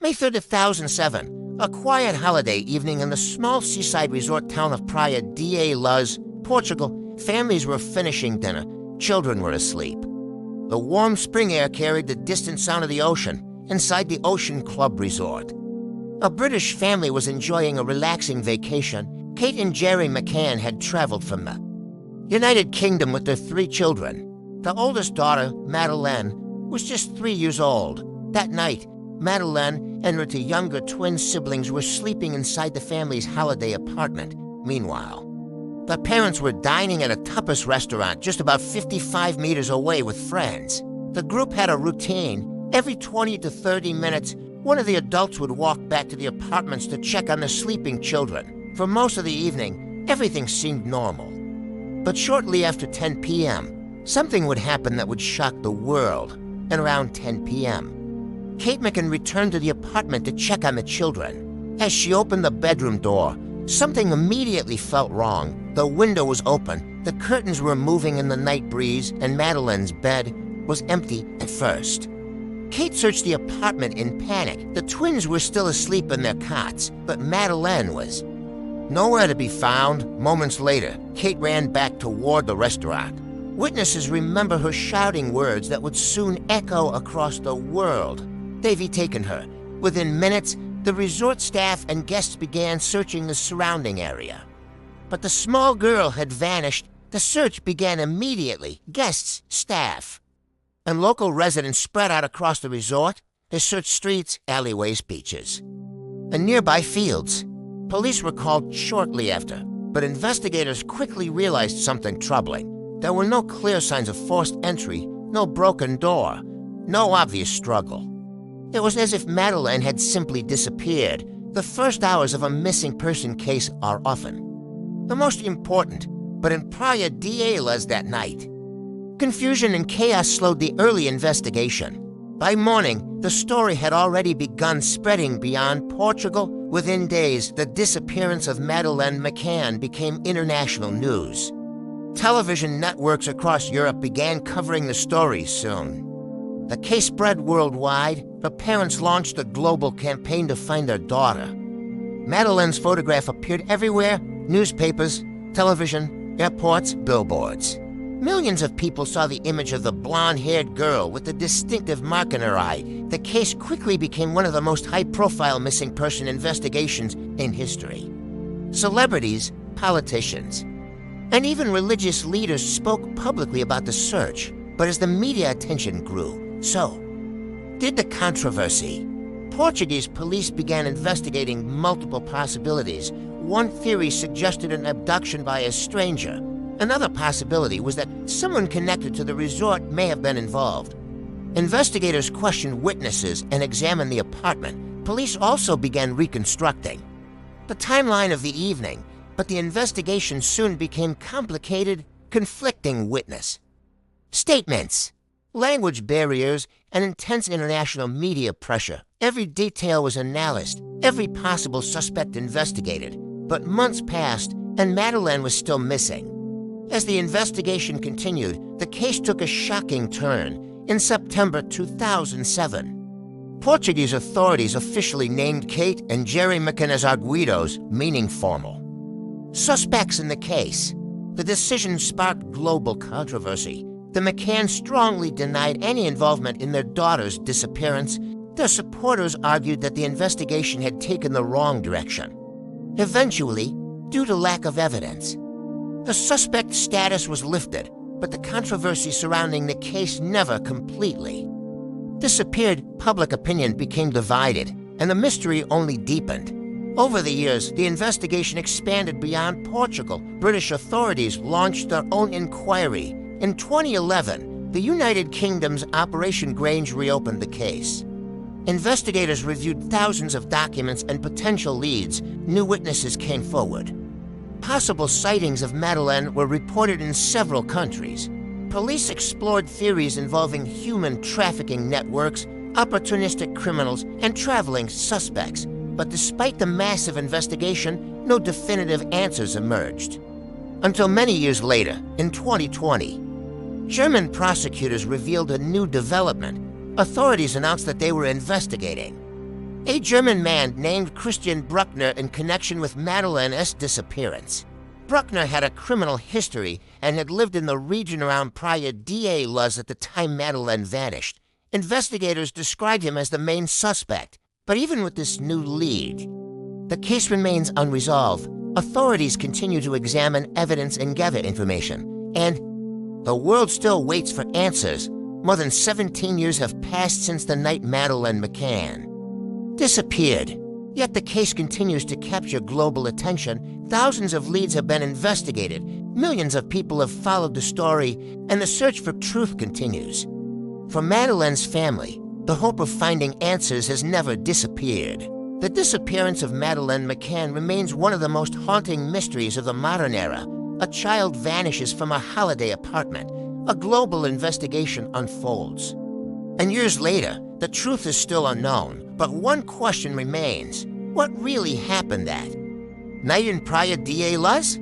May 3rd, 2007, a quiet holiday evening in the small seaside resort town of Praia da Luz, Portugal. Families were finishing dinner. Children were asleep. The warm spring air carried the distant sound of the ocean inside the Ocean Club Resort. A British family was enjoying a relaxing vacation. Kate and Jerry McCann had traveled from the United Kingdom with their 3 children. The oldest daughter, Madeleine, was just 3 years old. That night, Madeleine and her 2 younger twin siblings were sleeping inside the family's holiday apartment. Meanwhile, the parents were dining at a tapas restaurant just about 55 meters away with friends. The group had a routine. Every 20 to 30 minutes, one of the adults would walk back to the apartments to check on the sleeping children. For most of the evening, everything seemed normal. But shortly after 10 p.m., something would happen that would shock the world. And around 10 p.m., Kate McCann returned to the apartment to check on the children. As she opened the bedroom door, something immediately felt wrong. The window was open, the curtains were moving in the night breeze, and Madeleine's bed was empty at first. Kate searched the apartment in panic. The twins were still asleep in their cots, but Madeleine was nowhere to be found. Moments later, Kate ran back toward the restaurant. Witnesses remember her shouting words that would soon echo across the world. They've taken her. Within minutes, the resort staff and guests began searching the surrounding area. But the small girl had vanished. The search began immediately. Guests, staff, and local residents spread out across the resort. They searched streets, alleyways, beaches, and nearby fields. Police were called shortly after, but investigators quickly realized something troubling. There were no clear signs of forced entry, no broken door, no obvious struggle. It was as if Madeleine had simply disappeared. The first hours of a missing person case are often the most important, but in Praia da Luz that night, confusion and chaos slowed the early investigation. By morning, the story had already begun spreading beyond Portugal. Within days, the disappearance of Madeleine McCann became international news. Television networks across Europe began covering the story soon. The case spread worldwide. The parents launched a global campaign to find their daughter. Madeleine's photograph appeared everywhere: newspapers, television, airports, billboards. Millions of people saw the image of the blonde-haired girl with the distinctive mark in her eye. The case quickly became one of the most high-profile missing person investigations in history. Celebrities, politicians, and even religious leaders spoke publicly about the search. But as the media attention grew, so did the controversy. Portuguese police began investigating multiple possibilities. One theory suggested an abduction by a stranger. Another possibility was that someone connected to the resort may have been involved. Investigators questioned witnesses and examined the apartment. Police also began reconstructing the timeline of the evening, but the investigation soon became complicated. Conflicting witness statements, language barriers, and intense international media pressure. Every detail was analyzed, every possible suspect investigated. But months passed, and Madeleine was still missing. As the investigation continued, the case took a shocking turn. In September 2007, Portuguese authorities officially named Kate and Jerry McCann as arguidos, meaning formal suspects in the case. The decision sparked global controversy. The McCanns strongly denied any involvement in their daughter's disappearance. Their supporters argued that the investigation had taken the wrong direction. Eventually, due to lack of evidence, the suspect status was lifted, but the controversy surrounding the case never completely disappeared. Public opinion became divided, and the mystery only deepened. Over the years, the investigation expanded beyond Portugal. British authorities launched their own inquiry. In 2011, the United Kingdom's Operation Grange reopened the case. Investigators reviewed thousands of documents and potential leads. New witnesses came forward. Possible sightings of Madeleine were reported in several countries. Police explored theories involving human trafficking networks, opportunistic criminals, and traveling suspects. But despite the massive investigation, no definitive answers emerged. Until many years later, in 2020, German prosecutors revealed a new development. Authorities announced that they were investigating A German man named Christian Bruckner in connection with Madeleine's disappearance. Bruckner had a criminal history and had lived in the region around Praia da Luz at the time Madeleine vanished. Investigators described him as the main suspect, but even with this new lead, the case remains unresolved. Authorities continue to examine evidence and gather information, and the world still waits for answers. More than 17 years have passed since the night Madeleine McCann disappeared. Yet the case continues to capture global attention. Thousands of leads have been investigated. Millions of people have followed the story, and the search for truth continues. For Madeleine's family, the hope of finding answers has never disappeared. The disappearance of Madeleine McCann remains one of the most haunting mysteries of the modern era. A child vanishes from a holiday apartment. A global investigation unfolds. And years later, the truth is still unknown, but one question remains. What really happened that night in Praia da Luz?